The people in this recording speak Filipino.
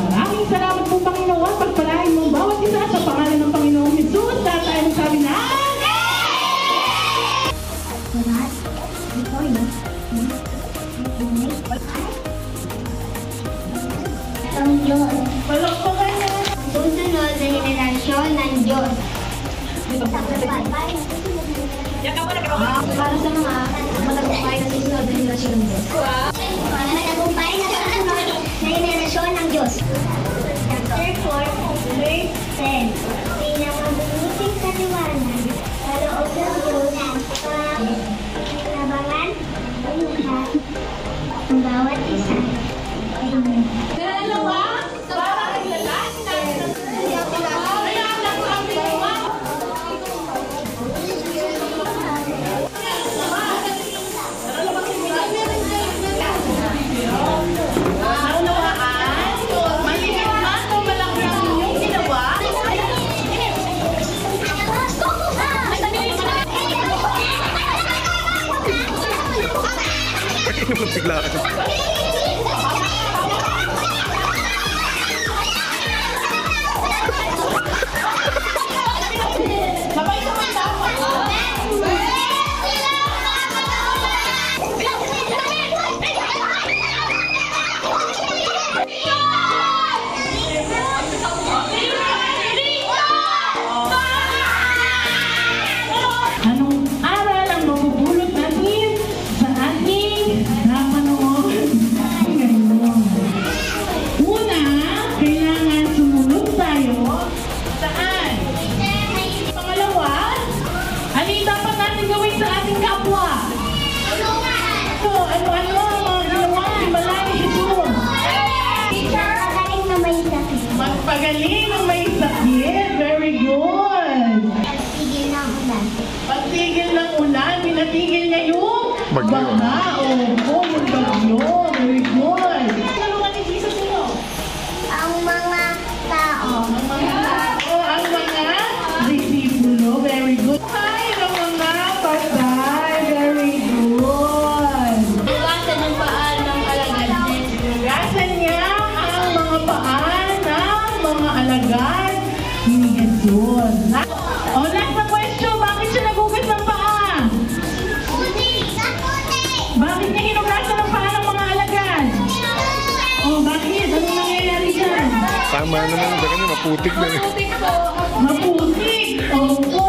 Maraming salamat po, Panginoon. Pagpalain mo bawat isa sa pangalan ng Panginoong Jesus. Lahat tayo magsabi na ang Diyos. palakpakan niya. Susunod na henerasyon ng Diyos. Para sa mga matagumpay na susunod na henerasyon ng Diyos. Matagumpay na susunod na henerasyon ng Diyos. Chapter 4, verse 10. Pinakabuting kaliwanag sa loob ng Diyos nabangan ang lahat ng bawat isa. Amen. Dalawa, para kay lalaki natin. Kaya lang ang dalawa. Naunawaan, maliit man o malaki ang inyong ginawa. Bigla ka. Sabay sa manda. Anong aral ang mapupulot natin sa ating napanood ngayon? Una, kailangan sumunod tayo. Saan? Pangalawa, ano yung dapat natin gawin sa ating kapwa? So, ano-ano ang mga ginawa ni Balay ni Jesus? Magaling na may sakit. Magpagaling ng may sakit. Very good. Tigil na ang ulan. Pagtigil ng ulan, pinatigil niya yung Bagyo. baha. Opo, yung bagyo. Very good. Tulungan ni Jesus nyo. Ang mga tao. Ang mga tao, ang mga disipulo. Very good. Hi, ang mga patay. Very good. Hugasan ang paa ng alagad. Hugasan niya ang mga paan ng mga alagad ni Jesus. O, last na question. Bakit siya nagugas ng paa? Bakit niya hinugasan ng paa ng mga alagad? O, bakit? Anong nangyayari dyan? Tama naman, baka na maputik na eh. Maputik. Opo.